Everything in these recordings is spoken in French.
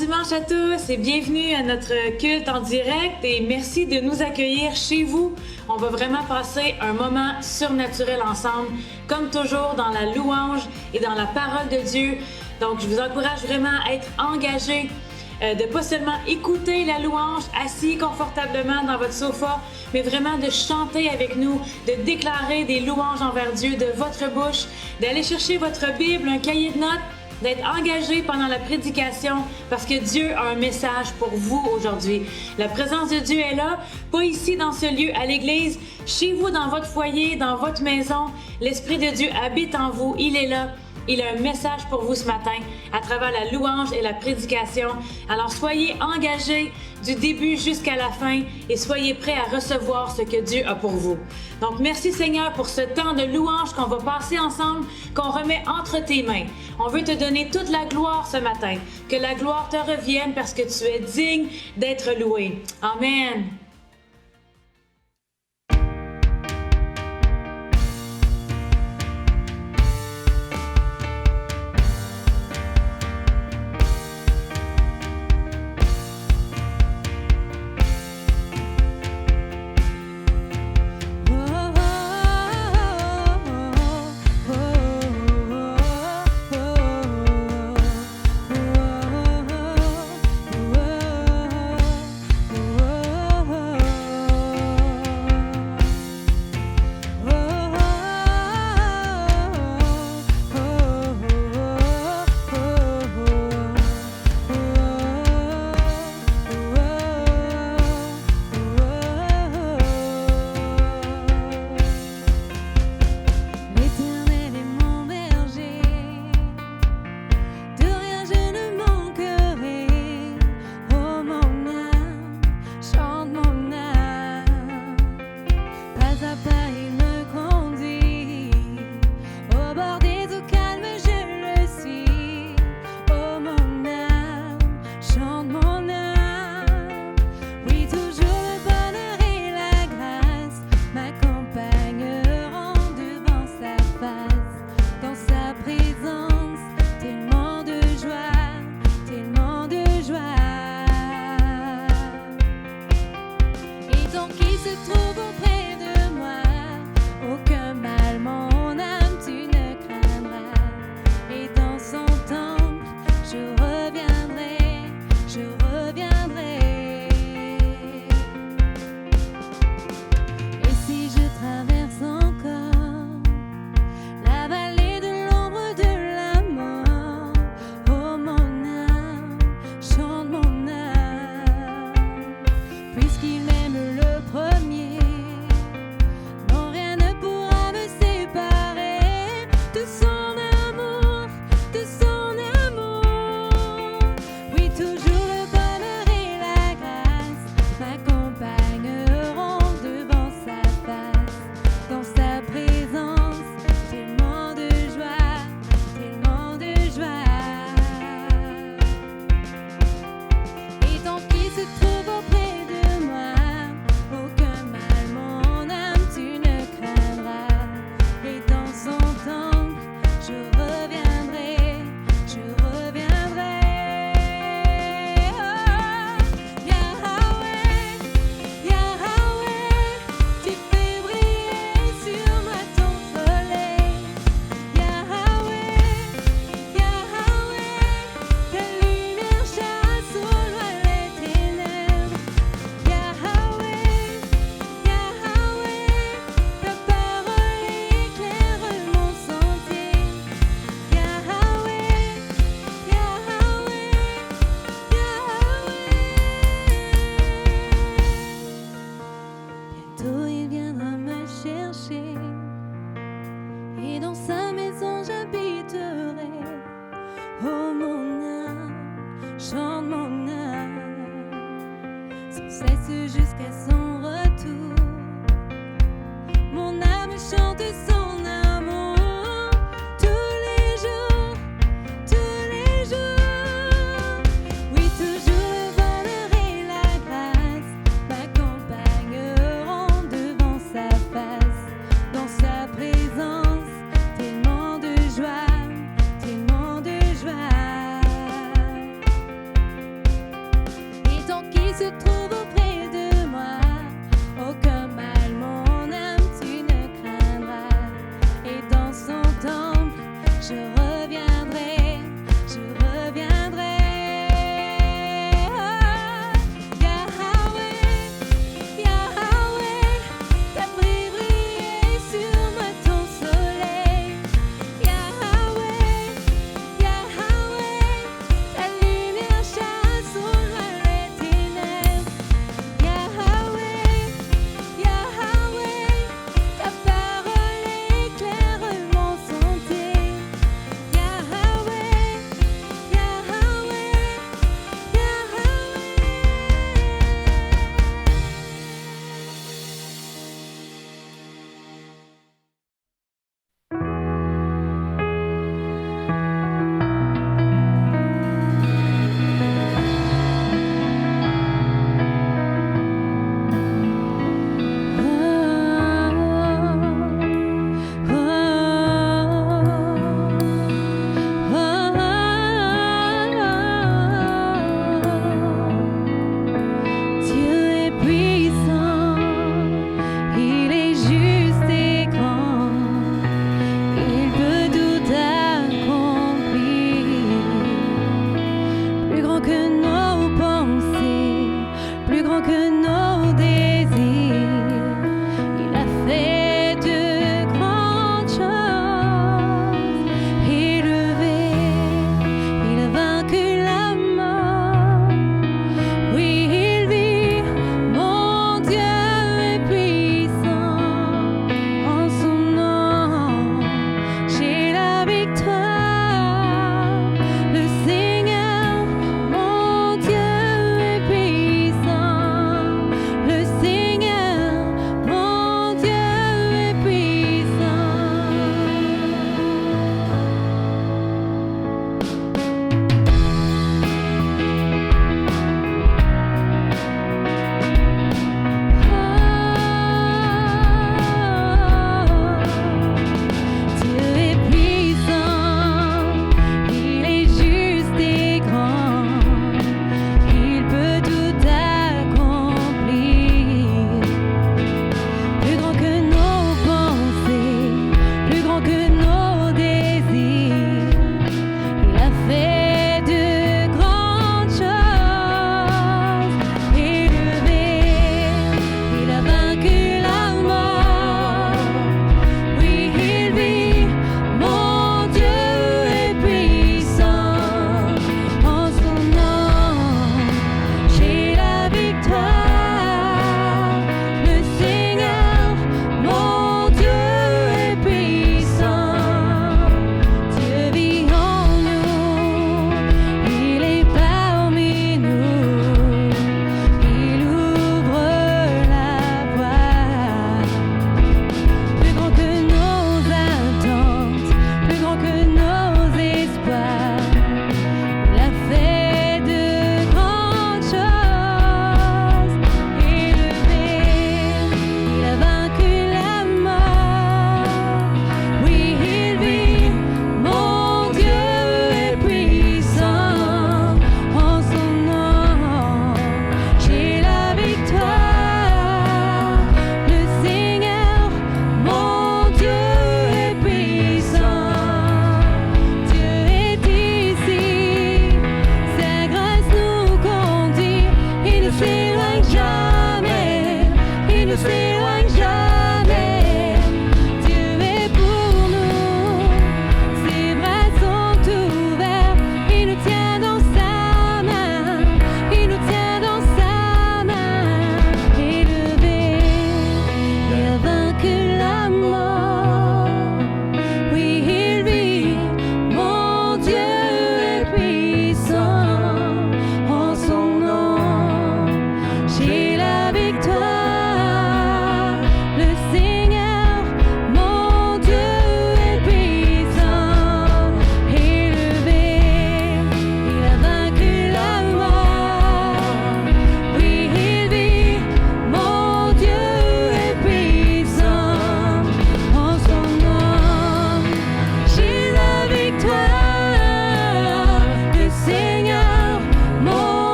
dimanche à tous et bienvenue à notre culte en direct et merci de nous accueillir chez vous. On va vraiment passer un moment surnaturel ensemble, comme toujours dans la louange et dans la parole de Dieu. Donc je vous encourage vraiment à être engagés, de pas seulement écouter la louange assis confortablement dans votre sofa, mais vraiment de chanter avec nous, de déclarer des louanges envers Dieu de votre bouche, d'aller chercher votre Bible, un cahier de notes, d'être engagé pendant la prédication parce que Dieu a un message pour vous aujourd'hui. La présence de Dieu est là, pas ici dans ce lieu à l'église, chez vous dans votre foyer, dans votre maison. L'Esprit de Dieu habite en vous, il est là. Il a un message pour vous ce matin à travers la louange et la prédication. Alors soyez engagés du début jusqu'à la fin et soyez prêts à recevoir ce que Dieu a pour vous. Donc merci Seigneur pour ce temps de louange qu'on va passer ensemble, qu'on remet entre tes mains. On veut te donner toute la gloire ce matin. Que la gloire te revienne parce que tu es digne d'être loué. Amen.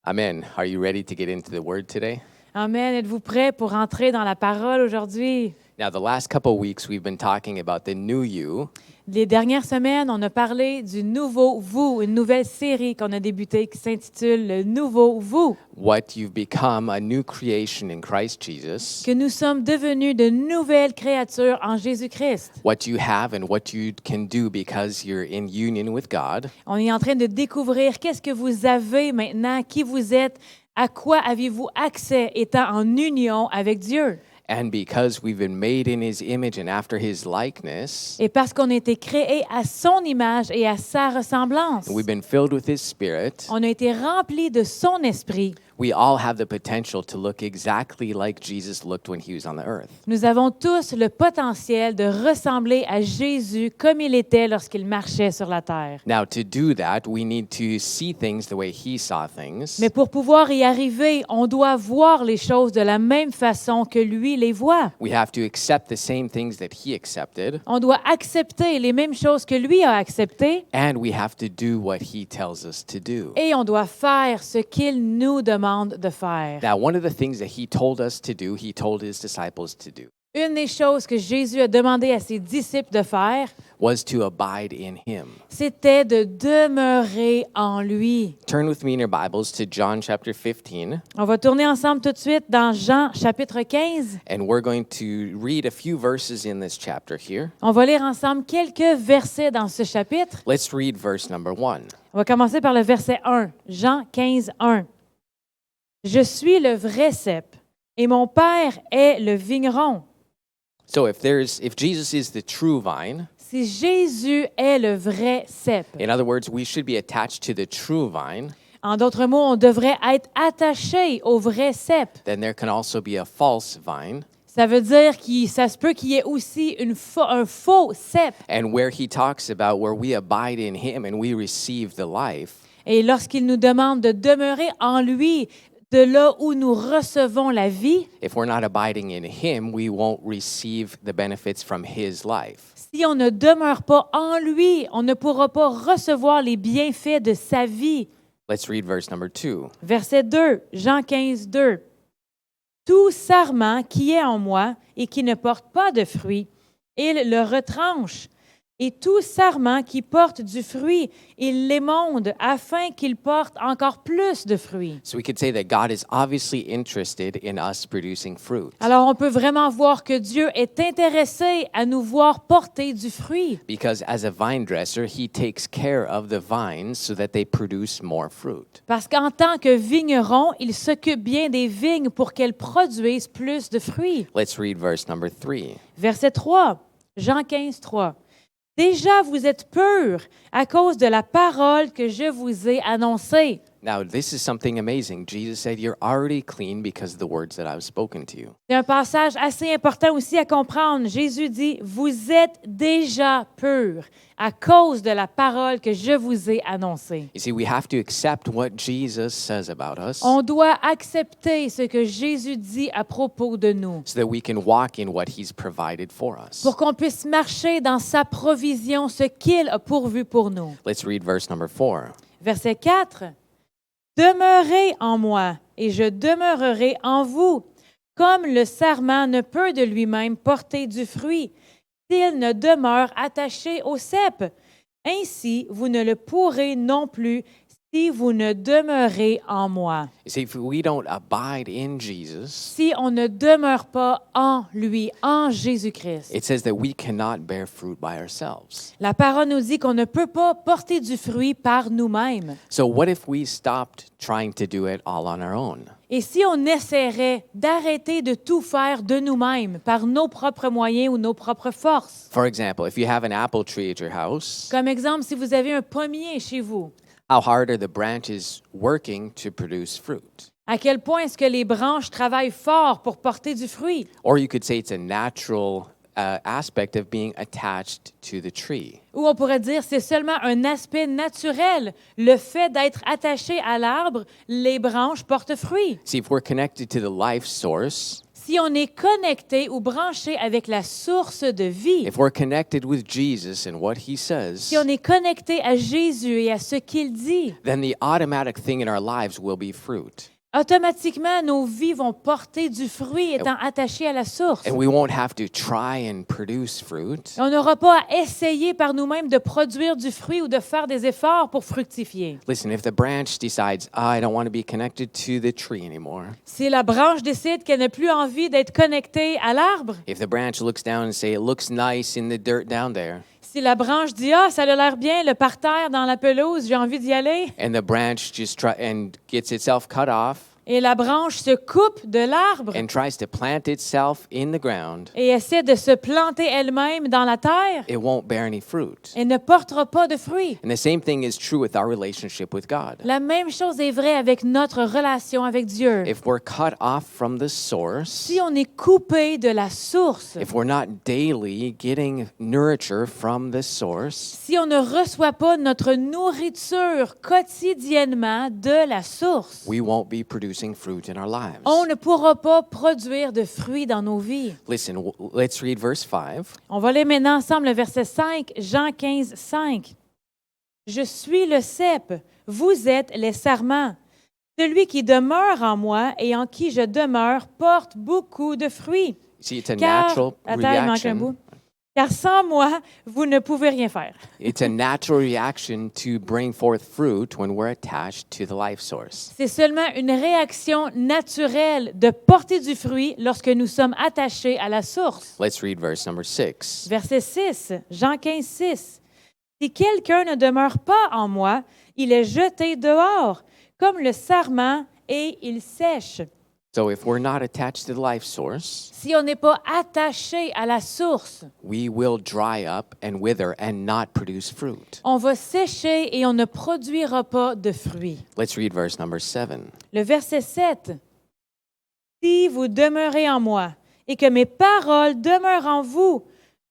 Amen. Are you ready to get into the word today? Amen. Êtes-vous prêts pour entrer dans la parole aujourd'hui? Now, the last couple of weeks, we've been talking about the new you, Les dernières semaines, on a parlé du nouveau vous, une nouvelle série qu'on a débutée qui s'intitule Le nouveau vous, what you've become, a new creation in Christ Jesus, que nous sommes devenus de nouvelles créatures en Jésus-Christ. what you have and what you can do because you're in union with God. On est en train de découvrir qu'est-ce que vous avez maintenant, qui vous êtes, à quoi avez-vous accès étant en union avec Dieu. And because we've been made in His image and after His likeness, Et parce qu'on a été créés à son image et à sa ressemblance, and we've been filled with His Spirit, on a été remplis de son esprit. we all have the potential to look exactly like Jesus looked when He was on the earth. Nous avons tous le potentiel de ressembler à Jésus comme il était lorsqu'il marchait sur la terre. Now, to do that, we need to see things the way He saw things. Mais pour pouvoir y arriver, on doit voir les choses de la même façon que lui les voit. We have to accept the same things that He accepted, On doit accepter les mêmes choses que lui a acceptées and we have to do what He tells us to do. et on doit faire ce qu'il nous demande de faire. Now, one of the things that He told us to do, He told His disciples to do, Une des choses que Jésus a demandé à ses disciples de faire, was to abide in Him. c'était de demeurer en lui. Turn with me in your Bibles to John chapter 15, On va tourner ensemble tout de suite dans Jean chapitre 15. and we're going to read a few verses in this chapter here. On va lire ensemble quelques versets dans ce chapitre. Let's read verse number 1. On va commencer par le verset 1, Jean 15, 1. « Je suis le vrai cep, et mon Père est le vigneron. So if Jesus is the true vine, » Si Jésus est le vrai cep, in other words, we should be attached to the true vine, en d'autres mots, on devrait être attaché au vrai cep. then there can also be a false vine. Ça veut dire que ça se peut qu'il y ait aussi un faux cep. And where he talks about where we abide in him and we receive the life, Et lorsqu'il nous demande de demeurer en lui, de là où nous recevons la vie, if we're not abiding in him, we won't receive the benefits from his life. si on ne demeure pas en lui, on ne pourra pas recevoir les bienfaits de sa vie. Let's read verse number 2. Verset 2, Jean 15, 2. « Tout sarment qui est en moi et qui ne porte pas de fruit, il le retranche. Et tout sarment qui porte du fruit, il l'émonde afin qu'il porte encore plus de fruits. » So we could say that God is obviously interested in us producing fruit Alors, on peut vraiment voir que Dieu est intéressé à nous voir porter du fruit. because as a vine dresser, he takes care of the vines so that they produce more fruit. Parce qu'en tant que vigneron, il s'occupe bien des vignes pour qu'elles produisent plus de fruits. Let's read verse number 3. Verset 3, Jean 15, 3. « Déjà, vous êtes purs à cause de la parole que je vous ai annoncée. » Now, this is something amazing. Jesus said, you're already clean because of the words that I've spoken to you. C'est un passage assez important aussi à comprendre. Jésus dit, « Vous êtes déjà purs à cause de la parole que je vous ai annoncée. » You see, we have to accept what Jesus says about us On doit accepter ce que Jésus dit à propos de nous so that we can walk in what he's provided for us. pour qu'on puisse marcher dans sa provision, ce qu'il a pourvu pour nous. Let's read verse number 4. Verset 4. « Demeurez en moi, et je demeurerai en vous, comme le sarment ne peut de lui-même porter du fruit, s'il ne demeure attaché au cep. Ainsi, vous ne le pourrez non plus si vous ne demeurez en moi. » You see, if we don't abide in Jesus, Si on ne demeure pas en lui, en Jésus-Christ. it says that we cannot bear fruit by ourselves. La parole nous dit qu'on ne peut pas porter du fruit par nous-mêmes. So what if we stopped trying to do it all on our own? Et si on essaierait d'arrêter de tout faire de nous-mêmes, par nos propres moyens ou nos propres forces? For example, if you have an apple tree at your house, Comme exemple, si vous avez un pommier chez vous, how hard are the branches working to produce fruit? à quel point est-ce que les branches travaillent fort pour porter du fruit? Or you could say it's a natural aspect of being attached to the tree. Ou on pourrait dire c'est seulement un aspect naturel. Le fait d'être attaché à l'arbre, les branches portent fruit. See, if we're connected to the life source, Si on est connecté ou branché avec la source de vie, if we're connected with Jesus and what he says, si on est connecté à Jésus et à ce qu'il dit, then the automatic thing in our lives will be fruit. automatiquement, nos vies vont porter du fruit étant attachées à la source. And we won't have to try and produce fruit. On n'aura pas à essayer par nous-mêmes de produire du fruit ou de faire des efforts pour fructifier. Listen, if the branch decides, I don't want to be connected to the tree anymore, Si la branche décide qu'elle n'a plus envie d'être connectée à l'arbre, if the branch looks down and say, it looks nice in the dirt down there, si la branche dit « Ah, ça a l'air bien, le parterre dans la pelouse, j'ai envie d'y aller », and the branch just gets itself cut off et la branche se coupe de l'arbre and tries to plant itself in the ground, et essaie de se planter elle-même dans la terre, it won't bear any fruit. elle ne portera pas de fruits. And the same thing is true with our relationship with God. La même chose est vraie avec notre relation avec Dieu. If we're cut off from the source, Si on est coupé de la source, if we're not daily getting nurture from the source, si on ne reçoit pas notre nourriture quotidiennement de la source, we won't be producing fruit in our lives. on ne pourra pas produire de fruits dans nos vies. Listen, let's read verse 5. On va lire maintenant ensemble le verset 5, Jean 15, 5. « Je suis le cep, vous êtes les sarments. Celui qui demeure en moi et en qui je demeure porte beaucoup de fruits. See, it's a Car, natural attends, il manque un bout. reaction. Car sans moi, vous ne pouvez rien faire. » It's a natural reaction to bring forth fruit when we're attached to the life source. C'est seulement une réaction naturelle de porter du fruit lorsque nous sommes attachés à la source. Let's read verse number 6. Verset 6, Jean 15, 6. « Si quelqu'un ne demeure pas en moi, il est jeté dehors, comme le sarment, et il sèche. » So if we're not attached to the life source, Si on n'est pas attaché à la source, we will dry up and wither and not produce fruit. on va sécher et on ne produira pas de fruits. Let's read verse number 7. Le verset 7. « Si vous demeurez en moi et que mes paroles demeurent en vous,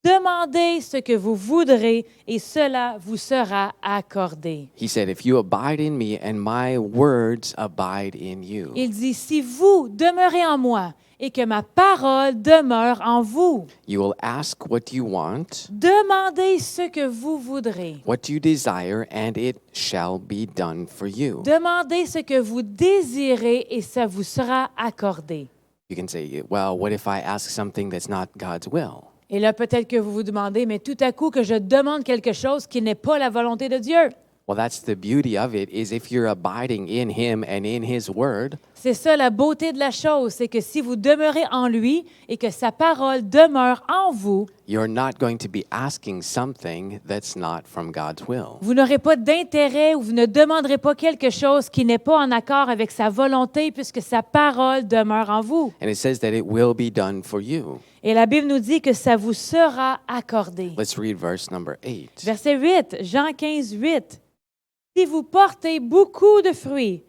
demandez ce que vous voudrez et cela vous sera accordé. » He said, if you abide in me and my words abide in you, Il dit, si vous demeurez en moi et que ma parole demeure en vous, you will ask what you want, demandez ce que vous voudrez. what you desire, and it shall be done for you. Demandez ce que vous désirez et ça vous sera accordé. You can say, well, what if I ask something that's not God's will? Et là, peut-être que vous vous demandez, mais tout à coup que je demande quelque chose qui n'est pas la volonté de Dieu. Well, that's the beauty of it, is if you're abiding in Him and in His Word, C'est ça la beauté de la chose, c'est que si vous demeurez en lui et que sa parole demeure en vous, you're not going to be asking something that's not from God's will. vous n'aurez pas d'intérêt ou vous ne demanderez pas quelque chose qui n'est pas en accord avec sa volonté puisque sa parole demeure en vous. And it says that it will be done for you. Et la Bible nous dit que ça vous sera accordé. Let's read verse number 8. Verset 8, Jean 15, 8. « Si vous portez beaucoup de fruits,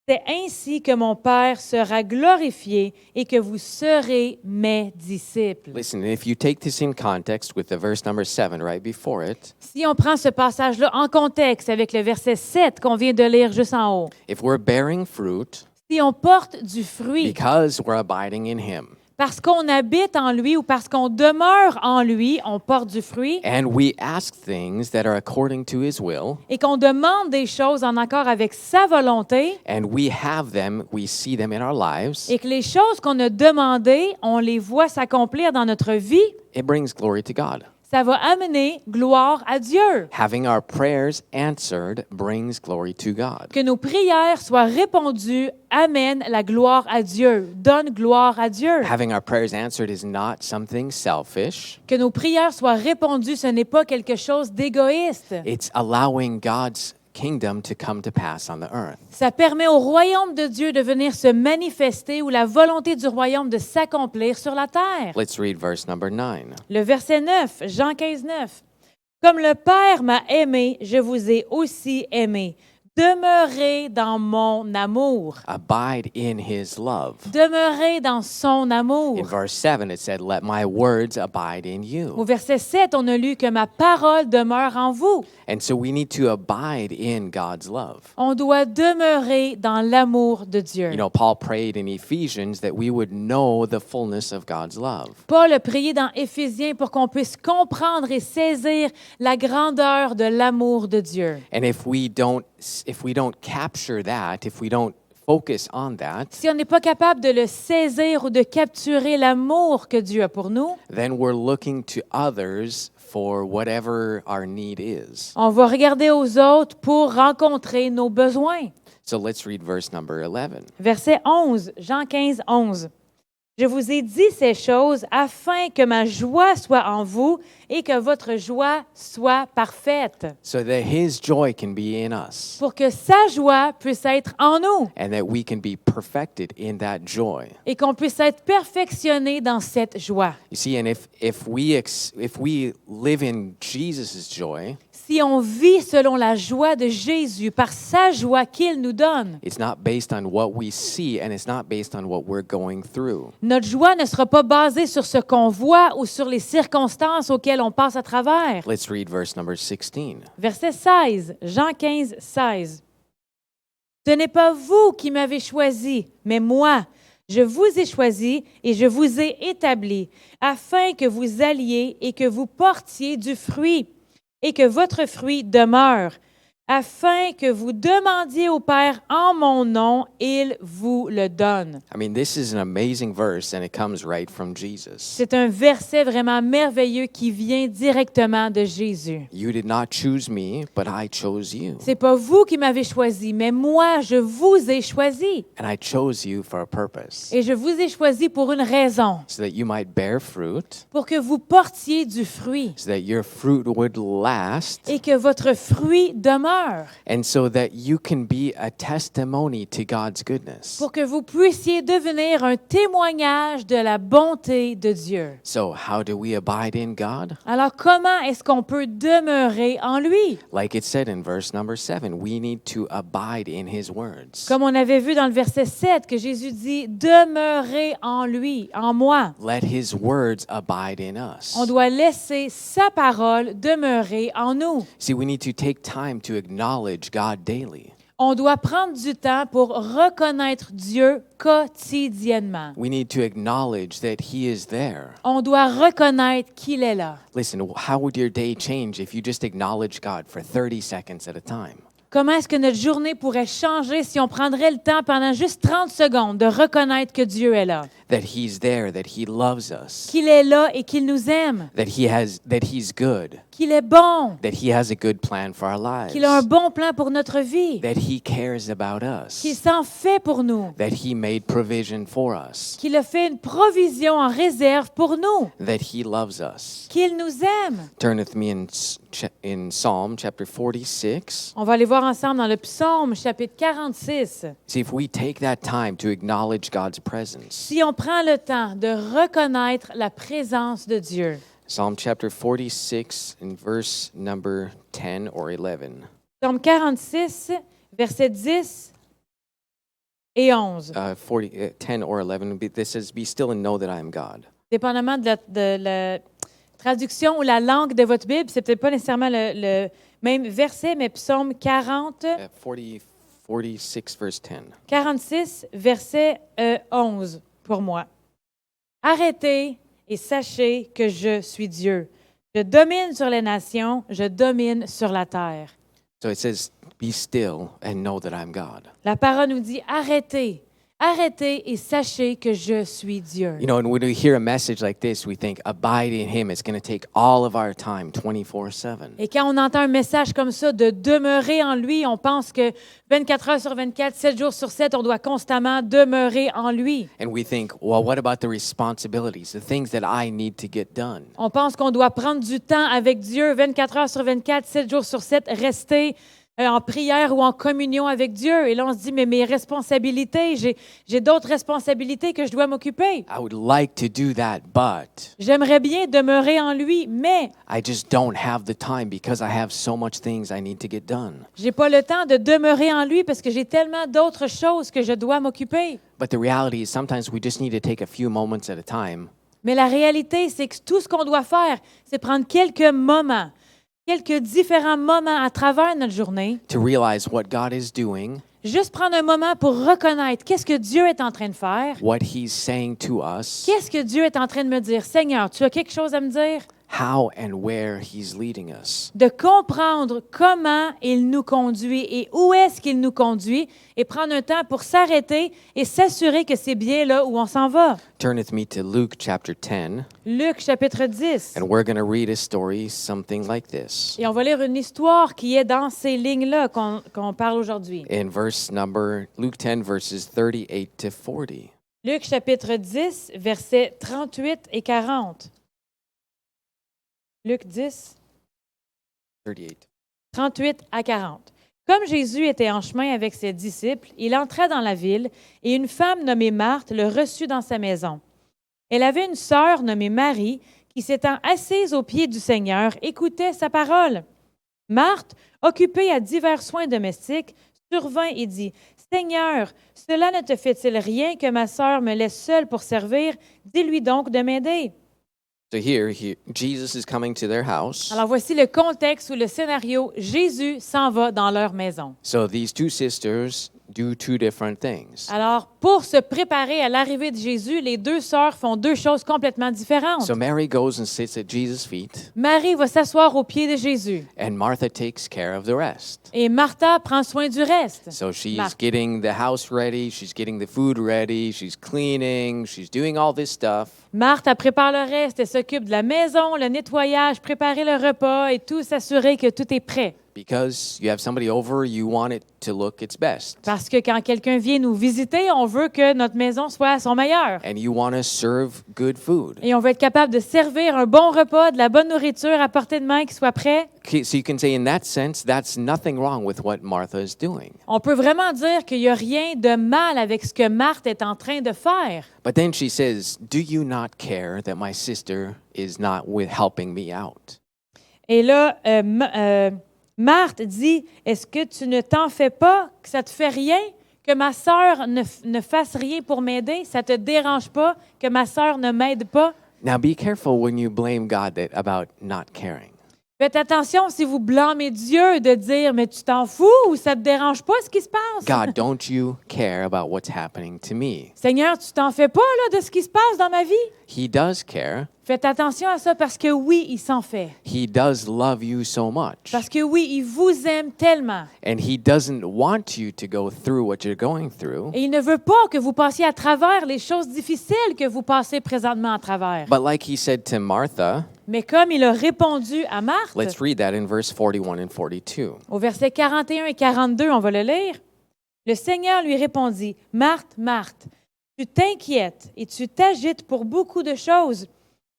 c'est ainsi que mon Père sera glorifié et que vous serez mes disciples. » Listen, if you take this in context with the verse number 7 right before it, Si on prend ce passage-là en contexte avec le verset 7 qu'on vient de lire juste en haut, if we're bearing fruit si on porte du fruit because we're abiding in Him, parce qu'on habite en lui ou parce qu'on demeure en lui, on porte du fruit and we ask things that are according to His will, et qu'on demande des choses en accord avec sa volonté and we have them, we see them in our lives, et que les choses qu'on a demandées, on les voit s'accomplir dans notre vie, it brings glory to God. ça va amener gloire à Dieu. Having our prayers answered brings glory to God. Que nos prières soient répondues amène la gloire à Dieu, donne gloire à Dieu. Having our prayers answered is not something selfish. Que nos prières soient répondues, ce n'est pas quelque chose d'égoïste. It's allowing God's kingdom to come to pass on the earth. Ça permet au royaume de Dieu de venir se manifester ou la volonté du royaume de s'accomplir sur la terre. Let's read verse number 9. Le verset 9, Jean 15, 9. « Comme le Père m'a aimé, je vous ai aussi aimé. Demeurez dans mon amour. Abide in his love. Demeurez dans son amour. In verse 7, it said, let my words abide in Au you. verset 7, on a lu que ma parole demeure en vous. And so we need to abide in God's love. On doit demeurer dans l'amour de Dieu. You know, Paul prayed in Ephesians that we would know the fullness of God's love. Paul a prié dans Éphésiens pour qu'on puisse comprendre et saisir la grandeur de l'amour de Dieu. And if we don't capture that, if we don't focus on that, Si on n'est pas capable de le saisir ou de capturer l'amour que Dieu a pour nous, then we're looking to others for whatever our need is. on va regarder aux autres pour rencontrer nos besoins. So let's read verse number 11. Verset 11, Jean 15, 11. Je vous ai dit ces choses afin que ma joie soit en vous et que votre joie soit parfaite, So that his joy can be in us pour que sa joie puisse être en nous and that we can be perfected in that joy. et qu'on puisse être perfectionné dans cette joie. You see, and if we live in Jesus' joy, Si on vit selon la joie de Jésus, par sa joie qu'il nous donne, it's not based on what we see and it's not based on what we're going through. notre joie ne sera pas basée sur ce qu'on voit ou sur les circonstances auxquelles on passe à travers. Let's read verse number 16. Verset 16, Jean 15, 16. Ce n'est pas vous qui m'avez choisi, mais moi. Je vous ai choisi et je vous ai établi, afin que vous alliez et que vous portiez du fruit, et que votre fruit demeure, afin que vous demandiez au Père en mon nom, il vous le donne. I mean, this is an amazing verse and it comes right from Jesus. C'est un verset vraiment merveilleux qui vient directement de Jésus. You did not choose me, but I chose you. C'est pas vous qui m'avez choisi, mais moi, je vous ai choisi. And I chose you for a purpose, Et je vous ai choisi pour une raison, so that you might bear fruit, pour que vous portiez du fruit so that your fruit would last, et que votre fruit demeure, and so that you can be a testimony to God's goodness. pour que vous puissiez devenir un témoignage de la bonté de Dieu. So how do we abide in God? Alors, comment est-ce qu'on peut demeurer en lui? Like it said in verse number 7, we need to abide in his words. Comme on avait vu dans le verset 7 que Jésus dit « Demeurez en lui, en moi ». Let his words abide in us. On doit laisser sa parole demeurer en nous. See, we need to take time to acknowledge God daily. On doit prendre du temps pour reconnaître Dieu quotidiennement. We need to acknowledge that he is there. On doit reconnaître qu'il est là. Listen, how would your day change if you just acknowledge God for 30 seconds at a time? Comment est-ce que notre journée pourrait changer si on prendrait le temps pendant juste 30 secondes de reconnaître que Dieu est là, That he's there, that he loves us, qu'il est là et qu'il nous aime, that he's good, qu'il est bon, that he has a good plan for our lives, qu'il a un bon plan pour notre vie, that he cares about qu'il us, s'en fait pour nous, that he made provision for us, qu'il a fait une provision en réserve pour nous, that he loves us. qu'il nous aime. Turn with me in Psalm chapter 46. On va aller voir ensemble dans le Psaume, chapitre 46. See, if we take that time to acknowledge God's presence. Si on prend le temps de reconnaître la présence de Dieu. Psalm chapter 46 in verse number 10 or 11. Psaume 46, versets 10 et 11. 10 or 11. This says, be still and know that I am God. Dépendamment de la traduction ou la langue de votre Bible, c'est peut-être pas nécessairement le même verset, mais Psaume 40, 46 verse 10. 46, verset 11 pour moi. Arrêtez et sachez que je suis Dieu. Je domine sur les nations, je domine sur la terre. So it says, be still and know that I'm God. La parole nous dit arrêtez. Arrêtez et sachez que je suis Dieu. You know, and when we hear a message like this, we think abide in him. It's going to take all of our time 24/7. Et quand on entend un message comme ça, de demeurer en lui, on pense que 24 heures sur 24, 7 jours sur 7, on doit constamment demeurer en lui. And we think, well, what about the responsibilities, the things that I need to get done? On pense qu'on doit prendre du temps avec Dieu 24 heures sur 24, 7 jours sur 7, rester en prière ou en communion avec Dieu. Et là, on se dit, mais mes responsabilités, j'ai d'autres responsabilités que je dois m'occuper. I would like to do that, but J'aimerais bien demeurer en lui, mais I just don't have the time because I have so much things I need to get done. j'ai pas le temps de demeurer en lui parce que j'ai tellement d'autres choses que je dois m'occuper. But the reality is sometimes we just need to take a few moments at a time Mais la réalité, c'est que tout ce qu'on doit faire, c'est prendre quelques moments, quelques différents moments à travers notre journée, to realize what God is doing, juste prendre un moment pour reconnaître qu'est-ce que Dieu est en train de faire, what He's saying to us, qu'est-ce que Dieu est en train de me dire. Seigneur, tu as quelque chose à me dire? how and where He's leading us. De comprendre comment il nous conduit et où est-ce qu'il nous conduit et prendre un temps pour s'arrêter et s'assurer que c'est bien là où on s'en va. Turn with me to Luke chapter 10, Luc chapitre 10. and we're going to read a story something like this. Et on va lire une histoire qui est dans ces lignes-là qu'on parle aujourd'hui. In Luke 10, verses 38 to 40. Luc chapitre 10, versets 38 et 40. Luc 10, 38. 38 à 40. Comme Jésus était en chemin avec ses disciples, il entra dans la ville et une femme nommée Marthe le reçut dans sa maison. Elle avait une sœur nommée Marie qui, s'étant assise aux pieds du Seigneur, écoutait sa parole. Marthe, occupée à divers soins domestiques, survint et dit, « Seigneur, cela ne te fait-il rien que ma sœur me laisse seule pour servir? Dis-lui donc de m'aider. » So here, Jesus is coming to their house. Alors voici le contexte ou le scénario. Jésus s'en va dans leur maison. So these two sisters do two different things. Alors, pour se préparer à l'arrivée de Jésus, les deux sœurs font deux choses complètement différentes. So Mary goes and sits at Jesus' feet, Marie va s'asseoir aux pieds de Jésus and Martha takes care of the rest. et Martha prend soin du reste. So she's Marthe. getting the house ready, she's getting the food ready, she's cleaning, she's doing all this stuff. Marthe, elle prépare le reste, elle s'occupe de la maison, le nettoyage, préparer le repas et tout, s'assurer que tout est prêt. Because you have somebody over, you want it to look its best. Parce que quand quelqu'un vient nous visiter, on veut que notre maison soit à son meilleur. And you want to serve good food. Et on veut être capable de servir un bon repas, de la bonne nourriture à portée de main qui soit prêt. Okay, so you can say in that sense, that's nothing wrong with what Martha is doing. On peut vraiment dire qu'il n'y a rien de mal avec ce que Marthe est en train de faire. But then she says, do you not care that my sister is not helping me out? Et là, Marthe dit, est-ce que tu ne t'en fais pas, que ça te fait rien, que ma sœur ne fasse rien pour m'aider? Ça te dérange pas que ma sœur ne m'aide pas? Now be careful when you blame God about not caring. Faites attention si vous blâmez Dieu de dire, mais tu t'en fous ou ça te dérange pas ce qui se passe? God, don't you care about what's happening to me? Seigneur, tu t'en fais pas là, de ce qui se passe dans ma vie? He does care. Faites attention à ça parce que oui, il s'en fait. He does love you so much. Parce que oui, il vous aime tellement. And he doesn't want you to go through what you're going through. Et il ne veut pas que vous passiez à travers les choses difficiles que vous passez présentement à travers. But like he said to Martha, Mais comme il a répondu à Marthe, let's read that in verse 41 and 42. au verset 41 et 42, on va le lire. Le Seigneur lui répondit, « Marthe, Marthe, tu t'inquiètes et tu t'agites pour beaucoup de choses.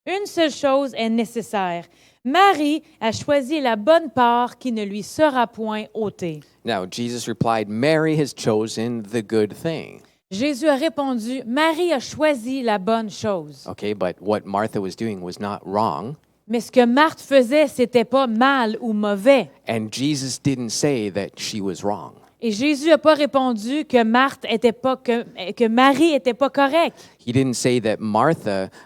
Une seule chose est nécessaire. Marie a choisi la bonne part qui ne lui sera point ôtée. » Now Jesus replied, Mary has chosen the good thing. Jésus a répondu, « Marie a choisi la bonne chose. » Okay, but what Martha was doing was not wrong. Mais ce que Marthe faisait, c'était pas mal ou mauvais. And Jesus didn't say that she was wrong. Et Jésus n'a pas répondu que que Marie était pas correcte. He didn't say that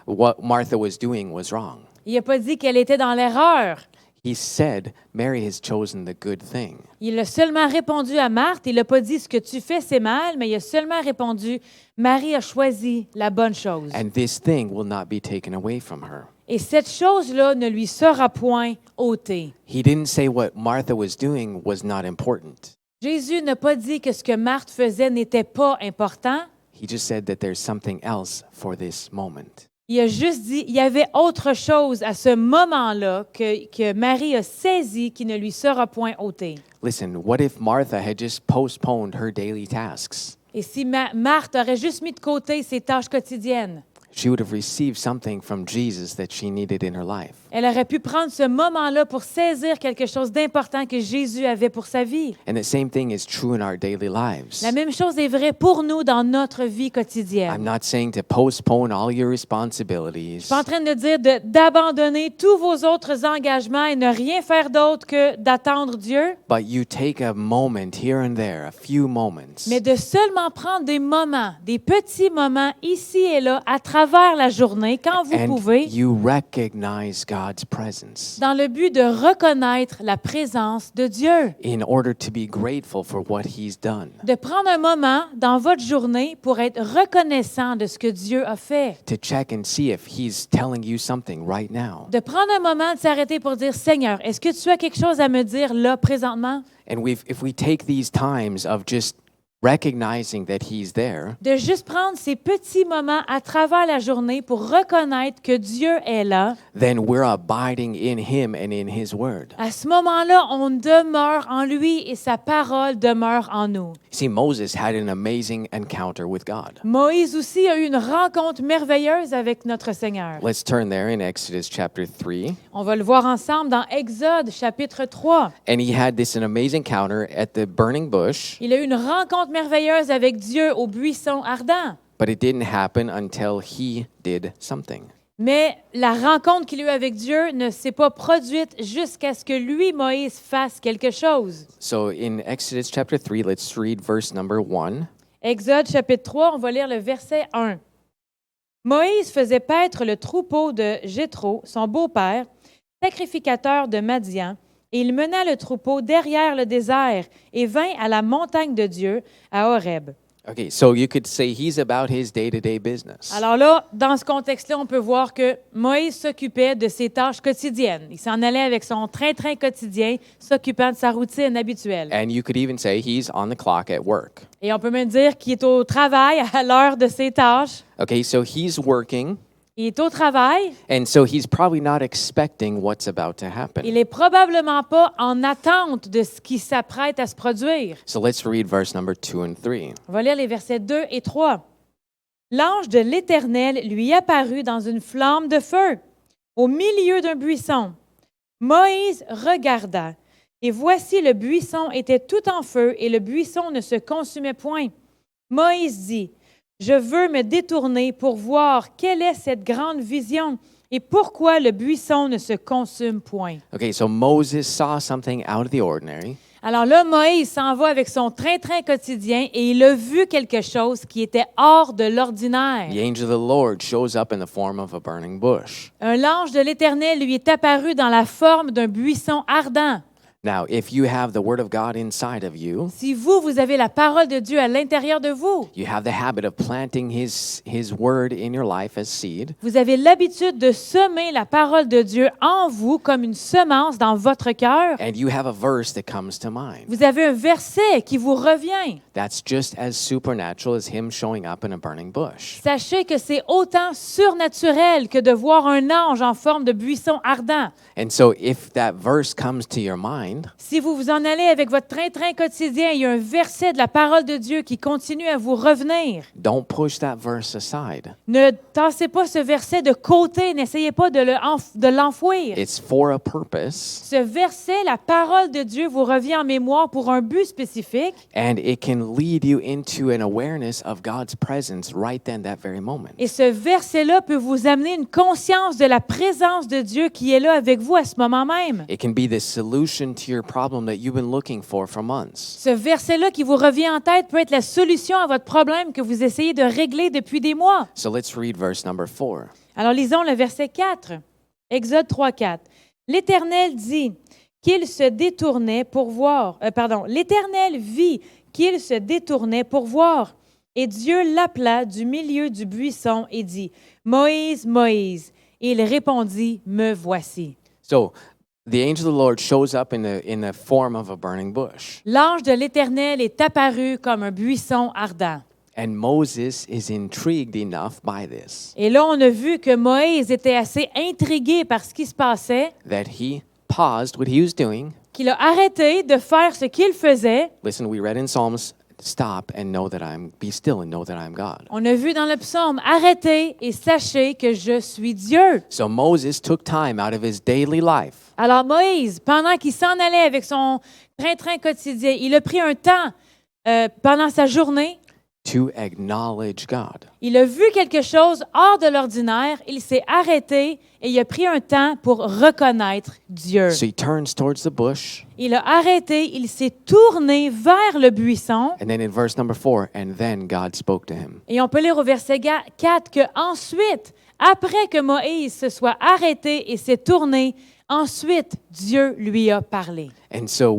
what Martha was doing was wrong. Il n'a pas dit qu'elle était dans l'erreur. He said, Mary has chosen the good thing. Il a seulement répondu à Marthe. Il n'a pas dit ce que tu fais, c'est mal, mais il a seulement répondu, Marie a choisi la bonne chose. And this thing will not be taken away from her. Et cette chose-là ne lui sera point ôtée. He didn't say what Martha was doing was not important. Jésus n'a pas dit que ce que Marthe faisait n'était pas important. He just said that there's something else for this moment. Il a juste dit qu'il y avait autre chose à ce moment-là que Marie a saisi qui ne lui sera point ôté. Listen, what if Martha had just postponed her daily tasks? Et si Marthe aurait juste mis de côté ses tâches quotidiennes? she would have received something from Jesus that she needed in her life. Elle aurait pu prendre ce moment-là pour saisir quelque chose d'important que Jésus avait pour sa vie. And the same thing is true in our daily lives. La même chose est vraie pour nous dans notre vie I'm quotidienne. not saying to postpone all your Je responsibilities, suis pas en train de dire d'abandonner tous vos autres engagements et ne rien faire d'autre que d'attendre Dieu, but you take a moment here and there, a few moments, mais de seulement prendre des moments, des petits moments ici et là, à travers la journée, quand vous and pouvez, you recognize God's presence dans le but de reconnaître la présence de Dieu. in order to be grateful for what He's done. De prendre un moment dans votre journée pour être reconnaissant de ce que Dieu a fait. To check and see if He's telling you something right now. De prendre un moment de s'arrêter pour dire, Seigneur, est-ce que tu as quelque chose à me dire là, présentement? And if we take these times of just recognizing that He's there, De juste prendre ces petits moments à travers la journée pour reconnaître que Dieu est là. then we're abiding in Him and in His Word. À ce moment-là, on demeure en lui et sa parole demeure en nous. See, Moses had an amazing encounter with God. Moïse aussi a eu une rencontre merveilleuse avec notre Seigneur. Let's turn there in Exodus chapter 3. On va le voir ensemble dans Exode chapitre 3. And he had an amazing encounter at the burning bush, Il a eu une rencontre merveilleuse avec Dieu au buisson ardent. but it didn't happen until he did something. Mais la rencontre qu'il a eue avec Dieu ne s'est pas produite jusqu'à ce que lui, Moïse, fasse quelque chose. So in Exodus chapter 3, let's read verse number 1. Exode chapitre 3, on va lire le verset 1. Moïse faisait paître le troupeau de Jéthro, son beau-père, sacrificateur de Madian, et il mena le troupeau derrière le désert et vint à la montagne de Dieu, à Horeb. Okay, so you could say he's about his day-to-day business. Alors là, dans ce contexte-là, on peut voir que Moïse s'occupait de ses tâches quotidiennes. Il s'en allait avec son train-train quotidien, s'occupant de sa routine habituelle. And you could even say he's on the clock at work. Et on peut même dire qu'il est au travail à l'heure de ses tâches. Okay, so he's working, Il est au travail. and so he's probably not expecting what's about to happen. Il n'est probablement pas en attente de ce qui s'apprête à se produire. So let's read verse number 2 and 3. On va lire les versets 2 et 3. L'ange de l'Éternel lui apparut dans une flamme de feu, au milieu d'un buisson. Moïse regarda, et voici le buisson était tout en feu, et le buisson ne se consumait point. Moïse dit, « Je veux me détourner pour voir quelle est cette grande vision, et pourquoi le buisson ne se consume point. » Okay, so Moses saw something out of the ordinary. Alors là, Moïse s'en va avec son train-train quotidien et il a vu quelque chose qui était hors de l'ordinaire. The angel of the Lord shows up in the form of a burning bush. Un ange de l'Éternel lui est apparu dans la forme d'un buisson ardent. Now, if you have the Word of God inside of you, Si vous avez la parole de Dieu à l'intérieur de vous, you have the habit of planting His Word in your life as seed, vous avez l'habitude de semer la parole de Dieu en vous comme une semence dans votre cœur, and you have a verse that comes to mind. vous avez un verset qui vous revient. That's just as supernatural as Him showing up in a burning bush. Sachez que c'est autant surnaturel que de voir un ange en forme de buisson ardent. And so if that verse comes to your mind, Si vous vous en allez avec votre train-train quotidien, il y a un verset de la parole de Dieu qui continue à vous revenir. don't push that verse aside. Ne tassez pas ce verset de côté, n'essayez pas de l'enfouir. It's for a purpose, Ce verset, la parole de Dieu vous revient en mémoire pour un but spécifique and it can lead you into an awareness of God's presence right then, that very moment. et ce verset-là peut vous amener une conscience de la présence de Dieu qui est là avec vous à ce moment même. It can be the solution to your problem that you've been looking for months. Ce verset-là qui vous revient en tête peut être la solution à votre problème que vous essayez de régler depuis des mois. So let's read verse number 4. Alors lisons le verset 4. Exode 3, 4. L'Éternel dit qu'il se détournait pour voir. L'Éternel vit qu'il se détournait pour voir. Et Dieu l'appela du milieu du buisson et dit, « Moïse, Moïse. » Et il répondit, « Me voici. » So the angel of the Lord shows up in the form of a burning bush. L'ange de l'Éternel est apparu comme un buisson ardent. And Moses is intrigued enough by this Et là, on a vu que Moïse était assez intrigué par ce qui se passait, that he paused what he was doing. qu'il a arrêté de faire ce qu'il faisait. Listen, we read in Psalms stop and know that be still and know that I'm God. On a vu dans le psaume, arrêtez et sachez que je suis Dieu. So Moses took time out of his daily life Alors Moïse, pendant qu'il s'en allait avec son train-train quotidien, il a pris un temps pendant sa journée. to acknowledge God. Il a vu quelque chose hors de l'ordinaire, il s'est arrêté et il a pris un temps pour reconnaître Dieu. So he turns towards the bush, Il a arrêté, il s'est tourné vers le buisson. and then in verse number 4, and then God spoke to him. Et on peut lire au verset 4 que ensuite, après que Moïse se soit arrêté et s'est tourné, ensuite Dieu lui a parlé. And so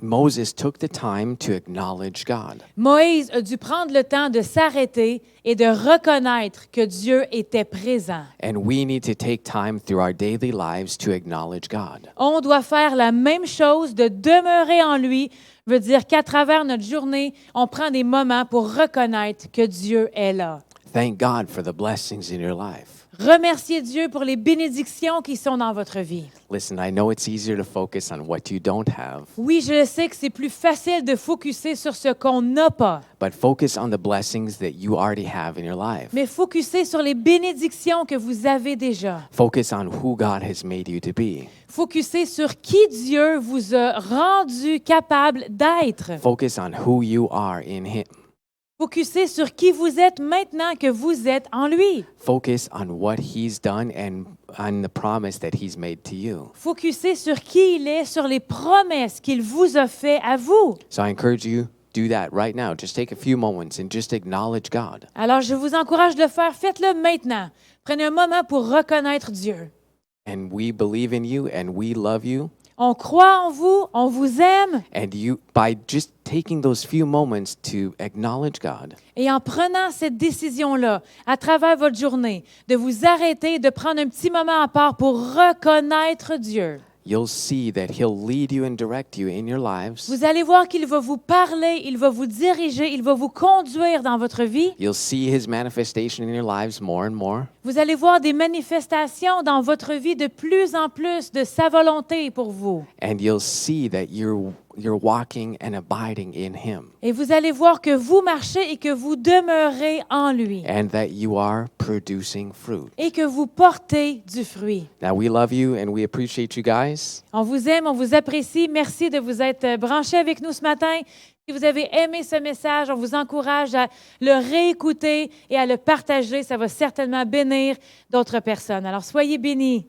Moses took the time to acknowledge God. Moïse a dû prendre le temps de s'arrêter et de reconnaître que Dieu était présent. And we need to take time through our daily lives to acknowledge God. On doit faire la même chose, de demeurer en lui, veut dire qu'à travers notre journée, on prend des moments pour reconnaître que Dieu est là. Thank God for the blessings in your life. Remerciez Dieu pour les bénédictions qui sont dans votre vie. Listen, I know it's easier to focus on what you don't have, Oui, je sais que c'est plus facile de focuser sur ce qu'on n'a pas, but focus on the blessings that you already have in your life. mais focuser sur les bénédictions que vous avez déjà. Focus on who God has made you to be. Focuser sur qui Dieu vous a rendu capable d'être. Focus on who you are in Him. Focuser sur qui vous êtes maintenant que vous êtes en lui. Focus on what He's done and on the promise that He's made to you. Focuser sur qui il est, sur les promesses qu'il vous a fait à vous. So I encourage you, do that right now. Just take a few moments and just acknowledge God. Alors, je vous encourage de le faire. Faites-le maintenant. Prenez un moment pour reconnaître Dieu. And we believe in you and we love you. On croit en vous, on vous aime. And you, by just taking those few moments to acknowledge God, Et en prenant cette décision-là, à travers votre journée, de vous arrêter, de prendre un petit moment à part pour reconnaître Dieu, you'll see that He'll lead you and direct you in your lives. vous allez voir qu'il va vous parler, il va vous diriger, il va vous conduire dans votre vie. You'll see His manifestation in your lives more and more. Vous allez voir des manifestations dans votre vie de plus en plus de sa volonté pour vous. And you'll see that you're walking and abiding in Him, Et vous allez voir que vous marchez et que vous demeurez en lui. and that you are producing fruit. Et que vous portez du fruit. Now, we love you and we appreciate you guys. On vous aime, on vous apprécie. Merci de vous être branchés avec nous ce matin. Si vous avez aimé ce message, on vous encourage à le réécouter et à le partager. Ça va certainement bénir d'autres personnes. Alors, soyez bénis.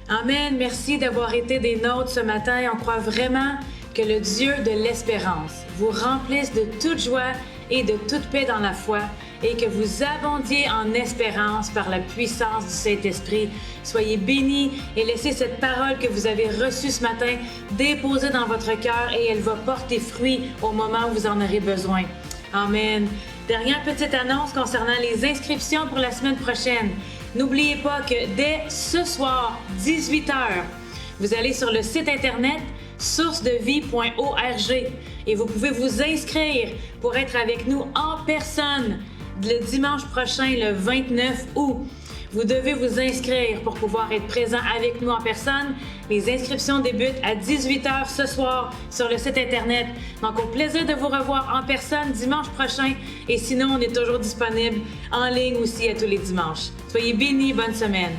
Amen. Merci d'avoir été des nôtres ce matin. On croit vraiment que le Dieu de l'espérance vous remplisse de toute joie et de toute paix dans la foi et que vous abondiez en espérance par la puissance du Saint-Esprit. Soyez bénis et laissez cette parole que vous avez reçue ce matin déposer dans votre cœur et elle va porter fruit au moment où vous en aurez besoin. Amen. Dernière petite annonce concernant les inscriptions pour la semaine prochaine. N'oubliez pas que dès ce soir, 18h, vous allez sur le site Internet sourcedevie.org et vous pouvez vous inscrire pour être avec nous en personne le dimanche prochain, le 29 août. Vous devez vous inscrire pour pouvoir être présent avec nous en personne. Les inscriptions débutent à 18h ce soir sur le site Internet. Donc, au plaisir de vous revoir en personne dimanche prochain. Et sinon, on est toujours disponible en ligne aussi à tous les dimanches. Soyez bénis, bonne semaine.